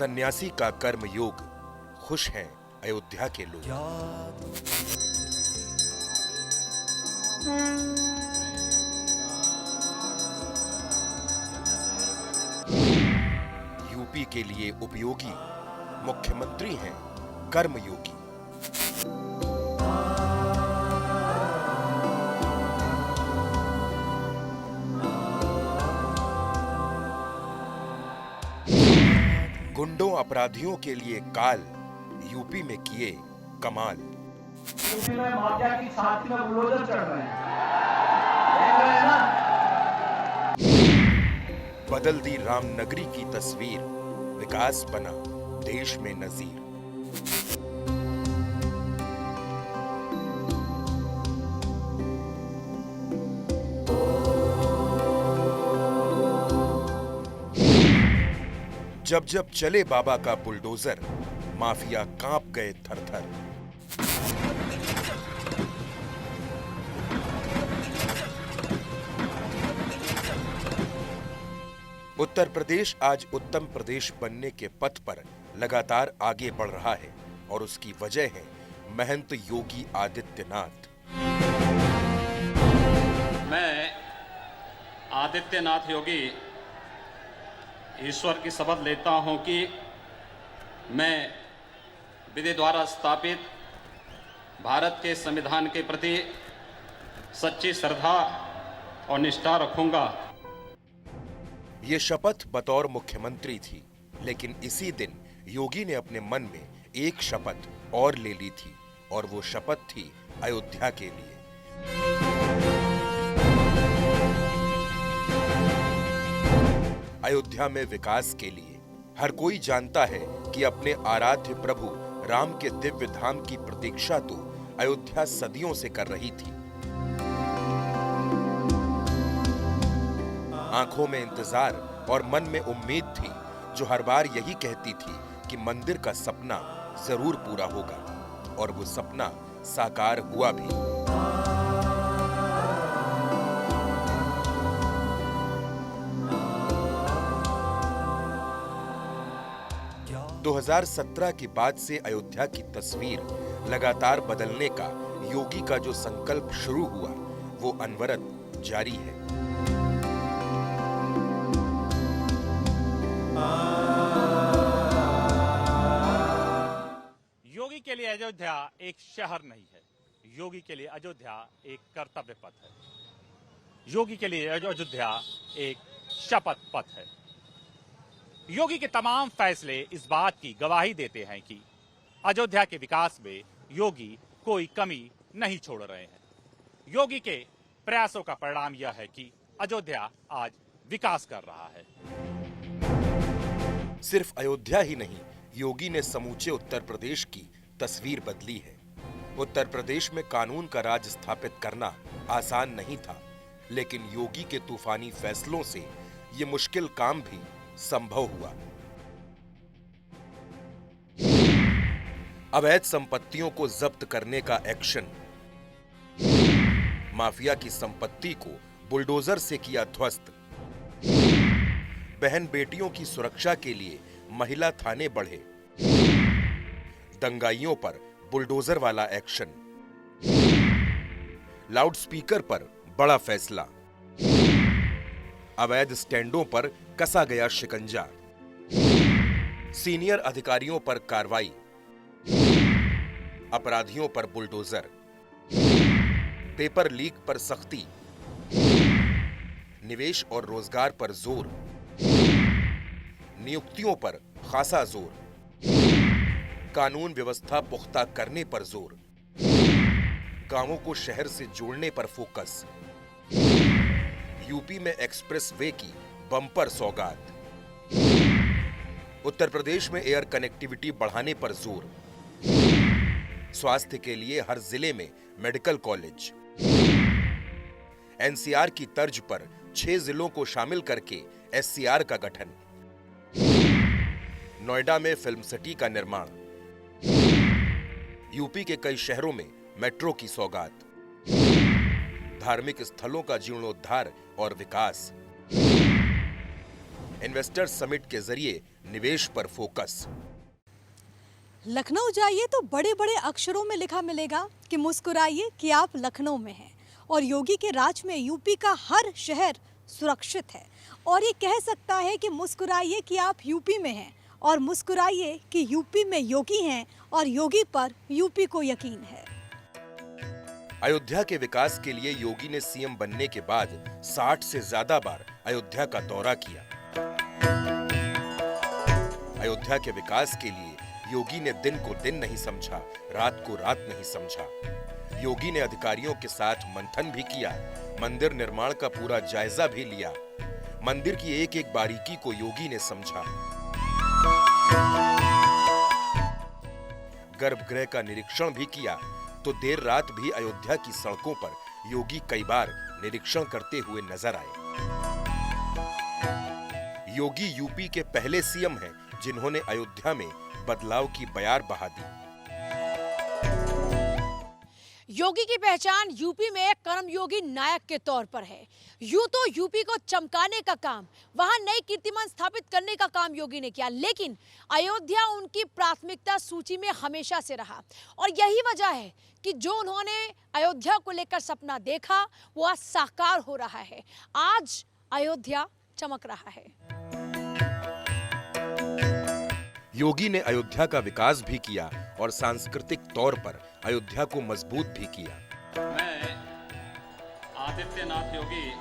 सन्यासी का कर्म योग, खुश हैं अयोध्या के लोग। यूपी के लिए उपयोगी, मुख्यमंत्री हैं कर्मयोगी। गुंडों अपराधियों के लिए काल, यूपी में किए कमाल। यूपी में माफिया की छाती में बुलडोजर चढ़ रहे हैं, देख रहे हैं ना? बदल दी रामनगरी की तस्वीर, विकास बना देश में नजीर। जब जब चले बाबा का बुलडोजर, माफिया कांप गए थर-थर। उत्तर प्रदेश आज उत्तम प्रदेश बनने के पथ पर लगातार आगे बढ़ रहा है और उसकी वजह है महंत योगी आदित्यनाथ। मैं आदित्यनाथ योगी ईश्वर की शपथ लेता हूं कि मैं विधि द्वारा स्थापित भारत के संविधान के प्रति सच्ची श्रद्धा और निष्ठा रखूंगा। ये शपथ बतौर मुख्यमंत्री थी, लेकिन इसी दिन योगी ने अपने मन में एक शपथ और ले ली थी और वो शपथ थी अयोध्या के लिए। अयोध्या में विकास के लिए। हर कोई जानता है कि अपने आराध्य प्रभु राम के दिव्य धाम की प्रतीक्षा तो अयोध्या सदियों से कर रही थी। आंखों में इंतजार और मन में उम्मीद थी, जो हर बार यही कहती थी कि मंदिर का सपना जरूर पूरा होगा, और वो सपना साकार हुआ भी। 2017 के बाद से अयोध्या की तस्वीर लगातार बदलने का योगी का जो संकल्प शुरू हुआ, वो अनवरत जारी है। योगी के लिए अयोध्या एक शहर नहीं है, योगी के लिए अयोध्या एक कर्तव्य पथ है। योगी के लिए अयोध्या एक शपथ पथ है। योगी के तमाम फैसले इस बात की गवाही देते हैं कि अयोध्या के विकास में योगी कोई कमी नहीं छोड़ रहे हैं। योगी के प्रयासों का परिणाम यह है कि अयोध्या आज विकास कर रहा है। सिर्फ अयोध्या ही नहीं, योगी ने समूचे उत्तर प्रदेश की तस्वीर बदली है। उत्तर प्रदेश में कानून का राज स्थापित करना आसान नहीं था, लेकिन योगी के तूफानी फैसलों से ये मुश्किल काम भी संभव हुआ। अवैध संपत्तियों को जब्त करने का एक्शन, माफिया की संपत्ति को बुलडोजर से किया ध्वस्त, बहन बेटियों की सुरक्षा के लिए महिला थाने बढ़े, दंगाइयों पर बुलडोजर वाला एक्शन, लाउडस्पीकर पर बड़ा फैसला, अवैध स्टैंडों पर कसा गया शिकंजा, सीनियर अधिकारियों पर कार्रवाई, अपराधियों पर बुलडोजर, पेपर लीक पर सख्ती, निवेश और रोजगार पर जोर, नियुक्तियों पर खासा जोर, कानून व्यवस्था पुख्ता करने पर जोर, गांवों को शहर से जोड़ने पर फोकस, यूपी में एक्सप्रेस वे की बम्पर सौगात, उत्तर प्रदेश में एयर कनेक्टिविटी बढ़ाने पर जोर, स्वास्थ्य के लिए हर जिले में मेडिकल कॉलेज, एनसीआर की तर्ज पर 6 जिलों को शामिल करके एससीआर का गठन, नोएडा में फिल्म सिटी का निर्माण, यूपी के कई शहरों में मेट्रो की सौगात, धार्मिक स्थलों का जीर्णोद्धार और विकास, इन्वेस्टर समिट के जरिए निवेश पर फोकस। लखनऊ जाइए तो बड़े बड़े अक्षरों में लिखा मिलेगा कि मुस्कुराइए कि आप लखनऊ में हैं, और योगी के राज में यूपी का हर शहर सुरक्षित है। और ये कह सकता है कि मुस्कुराइए कि आप यूपी में हैं, और मुस्कुराइए कि यूपी में योगी हैं और योगी पर यूपी को यकीन है। अयोध्या के विकास के लिए योगी ने सीएम बनने के बाद 60 से ज्यादा बार अयोध्या का दौरा किया। अयोध्या के विकास के लिए योगी ने दिन को दिन नहीं समझा, रात को रात नहीं समझा। योगी ने अधिकारियों के साथ मंथन भी किया, मंदिर निर्माण का पूरा जायजा भी लिया। मंदिर की एक एक बारीकी को योगी ने समझा। गर्भगृह का निरीक्षण भी किया, तो देर रात भी अयोध्या की सड़कों पर योगी कई बार निरीक्षण करते हुए नजर आए। योगी यूपी के पहले सीएम हैं जिन्होंने अयोध्या में बदलाव की बयार बहा दी। योगी की पहचान यूपी में एक कर्मयोगी नायक के तौर पर है। यूं तो यूपी को चमकाने का काम, वहां नई कीर्तिमान स्थापित करने का काम योगी ने किया, लेकिन अयोध्या उनकी प्राथमिकता सूची में हमेशा से रहा। और यही वजह है कि जो उन्होंने अयोध्या को लेकर सपना देखा वो आज साकार हो रहा है। आज अयोध्या चमक रहा है। योगी ने अयोध्या का विकास भी किया और सांस्कृतिक तौर पर अयोध्या को मजबूत भी किया। मैं आदित्यनाथ योगी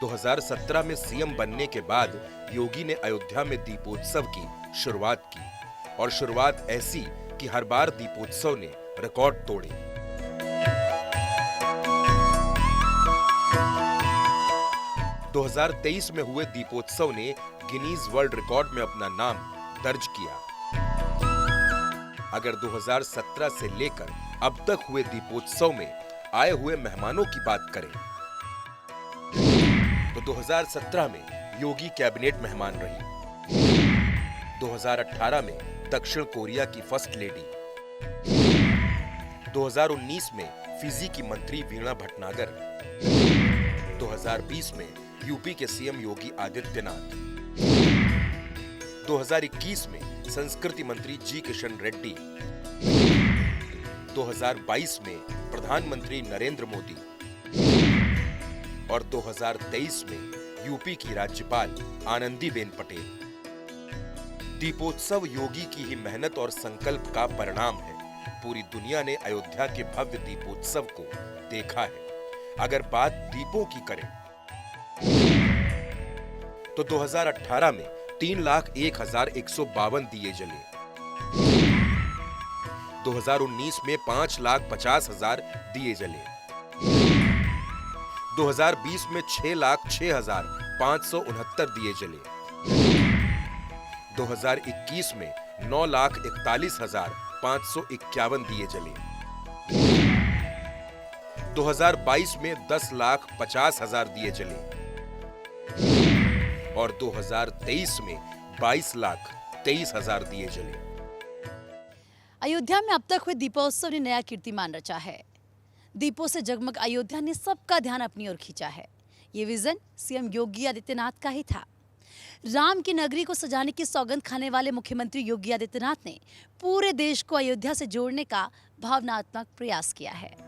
2017 में सीएम बनने के बाद योगी ने अयोध्या में दीपोत्सव की शुरुआत की, और शुरुआत ऐसी कि हर बार दीपोत्सव ने रिकॉर्ड तोड़े। – 2023 में हुए दीपोत्सव ने गिनीज वर्ल्ड रिकॉर्ड में अपना नाम दर्ज किया। अगर 2017 से लेकर अब तक हुए दीपोत्सव में आए हुए मेहमानों की बात करें तो 2017 में योगी कैबिनेट मेहमान रही, 2018 में दक्षिण कोरिया की फर्स्ट लेडी, 2019 में फिजी की मंत्री वीणा भटनागर, 2020 में यूपी के सीएम योगी आदित्यनाथ, 2021 में संस्कृति मंत्री जी किशन रेड्डी, 2022 में प्रधानमंत्री नरेंद्र मोदी और 2023 में यूपी की राज्यपाल आनंदीबेन पटेल। दीपोत्सव योगी की ही मेहनत और संकल्प का परिणाम है। पूरी दुनिया ने अयोध्या के भव्य दीपोत्सव को देखा है। अगर बात दीपों की करें तो 2018 में 3,01,152 दिए जले, 2019 में 5,50,000 दिए जले, 2020 में 6,06,569 दिए जले, 2021 में 9,41,551 दिए जले, 2022 में 10,50,000 दिए जले और 2023 में 22,23,000 दिए जले। अयोध्या में अब तक हुए दीपोत्सव ने नया कीर्तिमान रचा है। दीपों से जगमग अयोध्या ने सबका ध्यान अपनी ओर खींचा है। ये विजन सीएम योगी आदित्यनाथ का ही था। राम की नगरी को सजाने की सौगंध खाने वाले मुख्यमंत्री योगी आदित्यनाथ ने पूरे देश को अयोध्या से जोड़ने का भावनात्मक प्रयास किया है।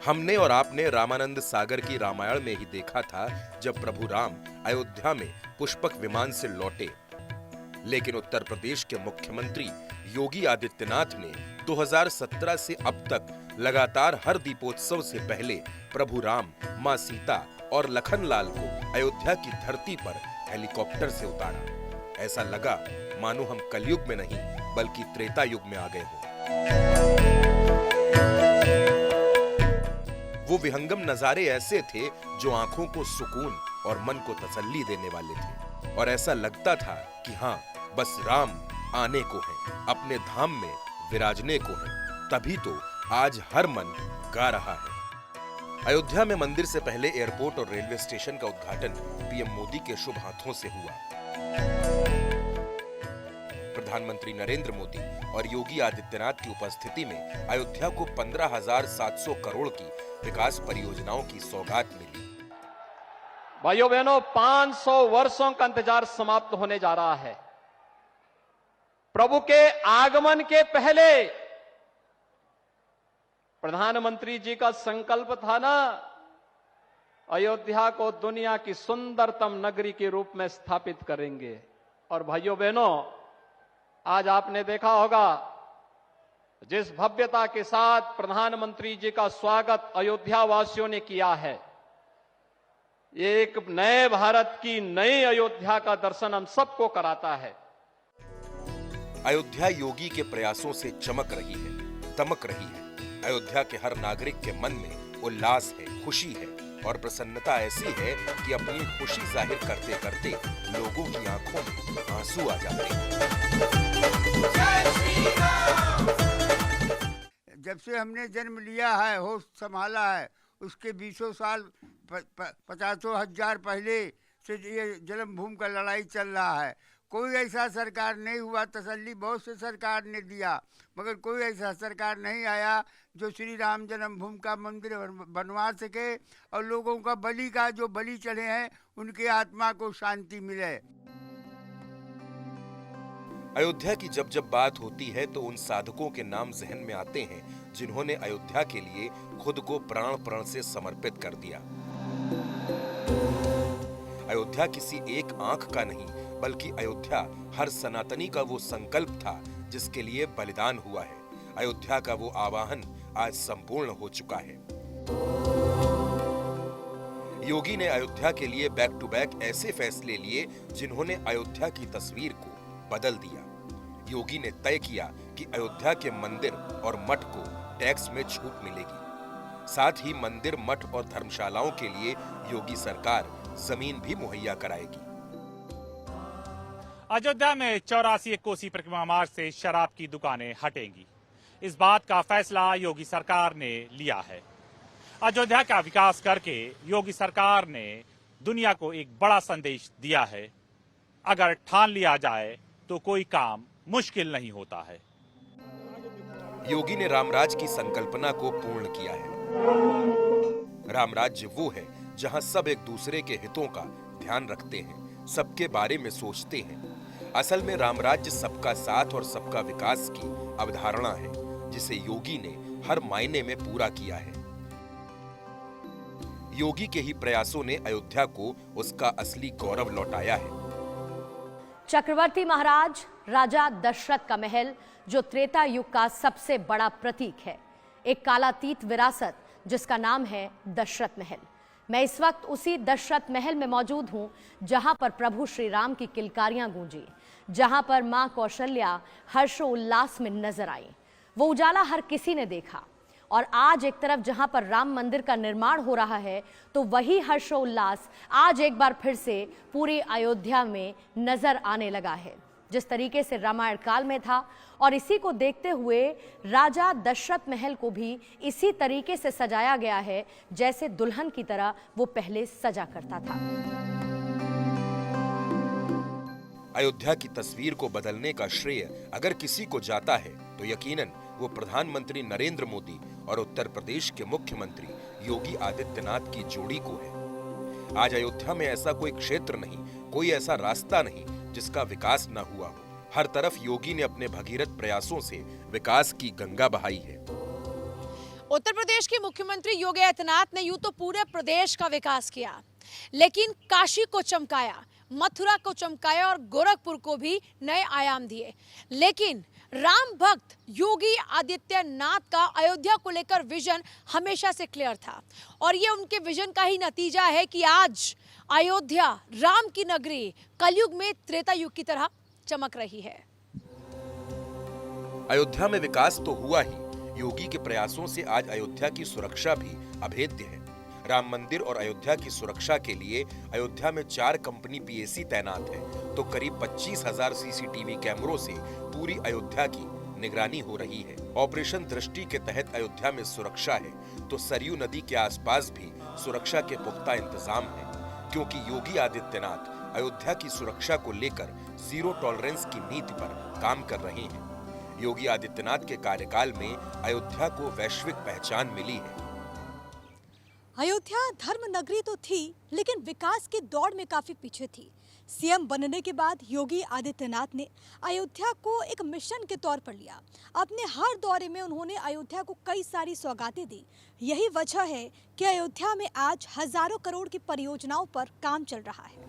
हमने और आपने रामानंद सागर की रामायण में ही देखा था जब प्रभु राम अयोध्या में पुष्पक विमान से लौटे। लेकिन उत्तर प्रदेश के मुख्यमंत्री योगी आदित्यनाथ ने 2017 से अब तक लगातार हर दीपोत्सव से पहले प्रभु राम, मां सीता और लखनलाल को अयोध्या की धरती पर हेलीकॉप्टर से उतारा। ऐसा लगा मानो हम कलयुग में नहीं बल्कि त्रेता युग में आ गए हों। वो विहंगम नजारे ऐसे थे जो आंखों को सुकून और मन को तसल्ली देने वाले थे, और ऐसा लगता था कि हाँ, बस राम आने को है, अपने धाम में विराजने को है। तभी तो आज हर मन गा रहा है। अयोध्या में मंदिर से पहले एयरपोर्ट और रेलवे स्टेशन का उद्घाटन पीएम मोदी के शुभ हाथों से हुआ। प्रधानमंत्री नरेंद्र मोदी और योगी आदित्यनाथ की उपस्थिति में अयोध्या को 15,700 करोड़ की विकास परियोजनाओं की सौगात मिली। भाइयों बहनों, 500 वर्षों का इंतजार समाप्त होने जा रहा है। प्रभु के आगमन के पहले प्रधानमंत्री जी का संकल्प था ना, अयोध्या को दुनिया की सुंदरतम नगरी के रूप में स्थापित करेंगे। और भाइयों बहनों, आज आपने देखा होगा जिस भव्यता के साथ प्रधानमंत्री जी का स्वागत अयोध्या वासियों ने किया है, ये एक नए भारत की नई अयोध्या का दर्शन हम सबको कराता है। अयोध्या योगी के प्रयासों से चमक रही है, दमक रही है। अयोध्या के हर नागरिक के मन में उल्लास है, खुशी है और प्रसन्नता ऐसी है कि अपनी खुशी जाहिर करते करते लोगों की आंखों में आंसू आ जाते हैं। जब से हमने जन्म लिया है, होश संभाला है, उसके 20 साल 50 हजार पहले से ये जन्मभूमि का लड़ाई चल रहा है। कोई ऐसा सरकार नहीं हुआ, तसल्ली बहुत से सरकार ने दिया, मगर कोई ऐसा सरकार नहीं आया जो श्री राम जन्मभूमि का मंदिर बनवा सके और लोगों का बलि का जो बलि चढ़े हैं उनकी आत्मा को शांति मिले। अयोध्या की जब जब बात होती है तो उन साधकों के नाम जहन में आते हैं जिन्होंने अयोध्या के लिए खुद को प्राण प्रण से समर्पित कर दिया। अयोध्या किसी एक आंख का नहीं, बल्कि अयोध्या हर सनातनी का वो संकल्प था जिसके लिए बलिदान हुआ है। अयोध्या का वो आवाहन आज संपूर्ण हो चुका है। योगी ने अयोध्या के लिए बैक टू बैक ऐसे फैसले लिए जिन्होंने अयोध्या की तस्वीर को बदल दिया। योगी ने तय किया कि अयोध्या के मंदिर और मठ को टैक्स में छूट मिलेगी। साथ ही मंदिर, मठ और धर्मशालाओं के लिए योगी सरकार जमीन भी मुहैया कराएगी। अयोध्या में 84 कोसी परिक्रमा मार्ग से शराब की दुकानें हटेंगी। इस बात का फैसला योगी सरकार ने लिया है। अयोध्या का विकास करके योगी सरकार ने दुनिया को एक बड़ा संदेश दिया है। अगर ठान लिया जाए तो कोई काम मुश्किल नहीं होता है। योगी ने रामराज की संकल्पना को पूर्ण किया है। रामराज्य वो है जहां सब एक दूसरे के हितों का ध्यान रखते हैं, सबके बारे में सोचते हैं। असल में रामराज्य सबका साथ और सबका विकास की अवधारणा है, जिसे योगी ने हर मायने में पूरा किया है। योगी के ही प्रयासों ने अयोध्या को उसका असली गौरव लौटाया है। चक्रवर्ती महाराज राजा दशरथ का महल, जो त्रेता युग का सबसे बड़ा प्रतीक है, एक कालातीत विरासत जिसका नाम है दशरथ महल। मैं इस वक्त उसी दशरथ महल में मौजूद हूं जहां पर प्रभु श्री राम की किलकारियां गूंजी, जहां पर मां कौशल्या हर्षोल्लास में नजर आई। वो उजाला हर किसी ने देखा। और आज एक तरफ जहां पर राम मंदिर का निर्माण हो रहा है, तो वही हर्षोल्लास आज एक बार फिर से पूरी अयोध्या में नजर आने लगा है, जिस तरीके से रामायण काल में था। और इसी को देखते हुए राजा दशरथ महल को भी इसी तरीके से सजाया गया है जैसे दुल्हन की तरह वो पहले सजा करता था। अयोध्या की तस्वीर को बदलने का श्रेय अगर किसी को जाता है तो यकीनन वो प्रधानमंत्री नरेंद्र मोदी और उत्तर प्रदेश के मुख्यमंत्री योगी आदित्यनाथ की जोड़ी को है। आज अयोध्या में ऐसा कोई क्षेत्र नहीं, कोई ऐसा रास्ता नहीं जिसका विकास न हुआ हो। हर तरफ योगी ने अपने भगीरथ प्रयासों से विकास की गंगा बहाई है। उत्तर प्रदेश के मुख्यमंत्री योगी आदित्यनाथ ने यूं तो पूरे प्रदेश का विकास किया, लेकिन काशी को चमकाया, मथुरा को चमकाया और गोरखपुर को भी नए आयाम दिए। लेकिन राम भक्त योगी आदित्यनाथ का अयोध्या को लेकर विजन हमेशा से क्लियर था, और ये उनके विजन का ही नतीजा है कि आज अयोध्या राम की नगरी कलयुग में त्रेता युग की तरह चमक रही है। अयोध्या में विकास तो हुआ ही, योगी के प्रयासों से आज अयोध्या की सुरक्षा भी अभेद्य है। राम मंदिर और अयोध्या की सुरक्षा के लिए अयोध्या में 4 कंपनी पीएसी तैनात है, तो करीब 25,000 सीसीटीवी कैमरों से पूरी अयोध्या की निगरानी हो रही है। ऑपरेशन दृष्टि के तहत अयोध्या में सुरक्षा है, तो सरयू नदी के आसपास भी सुरक्षा के पुख्ता इंतजाम है, क्योंकि योगी आदित्यनाथ अयोध्या की सुरक्षा को लेकर जीरो टॉलरेंस की नीति पर काम कर रहे हैं। योगी आदित्यनाथ के कार्यकाल में अयोध्या को वैश्विक पहचान मिली है। अयोध्या धर्म नगरी तो थी, लेकिन विकास की दौड़ में काफी पीछे थी। सीएम बनने के बाद योगी आदित्यनाथ ने अयोध्या को एक मिशन के तौर पर लिया। अपने हर दौरे में उन्होंने अयोध्या को कई सारी सौगातें दी। यही वजह है कि अयोध्या में आज हजारों करोड़ की परियोजनाओं पर काम चल रहा है।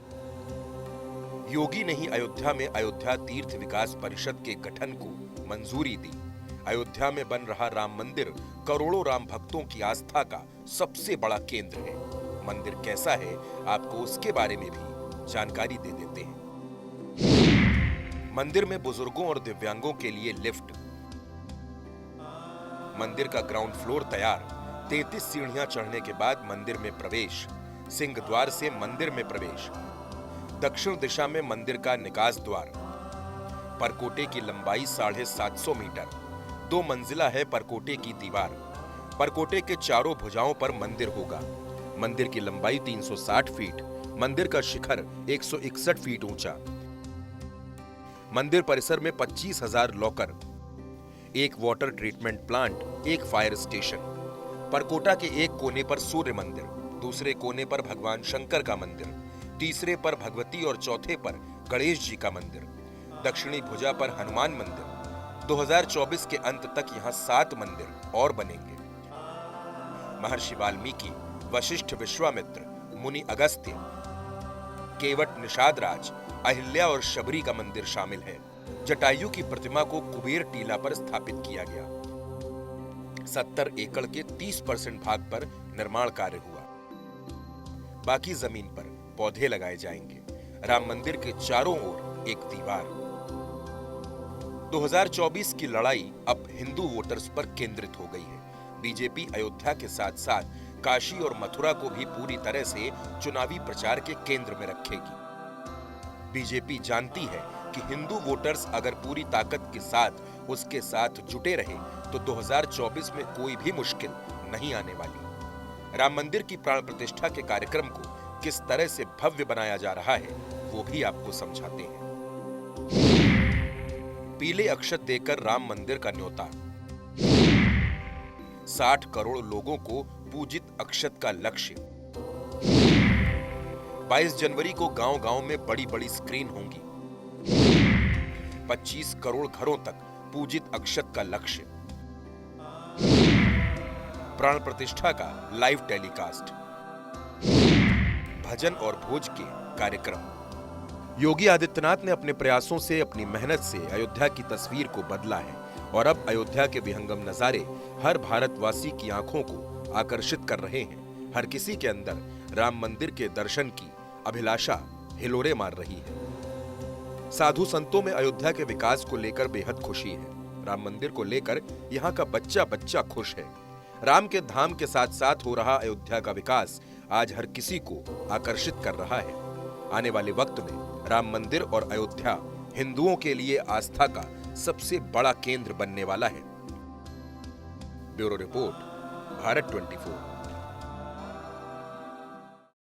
योगी ने ही अयोध्या में अयोध्या तीर्थ विकास परिषद के गठन को मंजूरी दी। अयोध्या में बन रहा राम मंदिर करोड़ों राम भक्तों की आस्था का सबसे बड़ा केंद्र है। मंदिर कैसा है, आपको उसके बारे में भी जानकारी दे देते हैं। मंदिर में बुजुर्गों और दिव्यांगों के लिए लिफ्ट, मंदिर का ग्राउंड फ्लोर तैयार, 33 सीढ़ियां चढ़ने के बाद मंदिर में प्रवेश, सिंह द्वार से मंदिर में प्रवेश, दक्षिण दिशा में मंदिर का निकास द्वार, परकोटे की लंबाई 750 मीटर, 2 मंजिला है परकोटे की दीवार, परकोटे के चारों भुजाओं पर मंदिर होगा। मंदिर की लंबाई 360 फीट, मंदिर का शिखर 161 फीट ऊंचा। मंदिर परिसर में 25,000 लॉकर, एक वाटर ट्रीटमेंट प्लांट, एक फायर स्टेशन। परकोटा के एक कोने पर सूर्य मंदिर, दूसरे कोने पर भगवान शंकर का मंदिर, तीसरे पर भगवती और चौथे पर गणेश जी का मंदिर, दक्षिणी भुजा पर हनुमान मंदिर। 2024 के अंत तक यहां 7 मंदिर और बनेंगे। महर्षि वाल्मीकि, वशिष्ठ विश्वामित्र, मुनि अगस्त्य, केवट निषाद राज, अहिल्या और शबरी का मंदिर शामिल है। जटायु की प्रतिमा को कुबेर टीला पर स्थापित किया गया। 70 एकड़ के 30% भाग पर निर्माण कार्य हुआ। बाकी जमीन पर पौधे लगाए जाएंगे। राम मंदिर के चारों ओर एक दीवार। 2024 की लड़ाई अब हिंदू वोटर्स पर केंद्रित हो गई है। बीजेपी अयोध्या के साथ साथ काशी और मथुरा को भी पूरी तरह से चुनावी प्रचार के केंद्र में रखेगी। बीजेपी जानती है कि हिंदू वोटर्स अगर पूरी ताकत के साथ उसके साथ जुटे रहे तो 2024 में कोई भी मुश्किल नहीं आने वाली। राम मंदिर की प्राण प्रतिष्ठा के कार्यक्रम को किस तरह से भव्य बनाया जा रहा है वो भी आपको समझाते हैं। पीले अक्षत देकर राम मंदिर का न्योता, 60 करोड़ लोगों को पूजित अक्षत का लक्ष्य। 22 जनवरी को गांव-गांव में बड़ी-बड़ी स्क्रीन होंगी। 25 करोड़ घरों तक पूजित अक्षत का लक्ष्य। प्राण प्रतिष्ठा का लाइव टेलीकास्ट, भजन और भोज के कार्यक्रम। योगी आदित्यनाथ ने अपने प्रयासों से, अपनी मेहनत से अयोध्या की तस्वीर को बदला है और अब अयोध्या के विहंगम नजारे हर भारतवासी की आंखों को आकर्षित कर रहे हैं। हर किसी के अंदर राम मंदिर के दर्शन की अभिलाषा हिलोरे मार रही है। साधु संतों में अयोध्या के विकास को लेकर बेहद खुशी है। राम मंदिर को लेकर यहाँ का बच्चा बच्चा खुश है। राम के धाम के साथ साथ हो रहा अयोध्या का विकास आज हर किसी को आकर्षित कर रहा है। आने वाले वक्त में राम मंदिर और अयोध्या हिंदुओं के लिए आस्था का सबसे बड़ा केंद्र बनने वाला है। Bureau report, Bharat 24।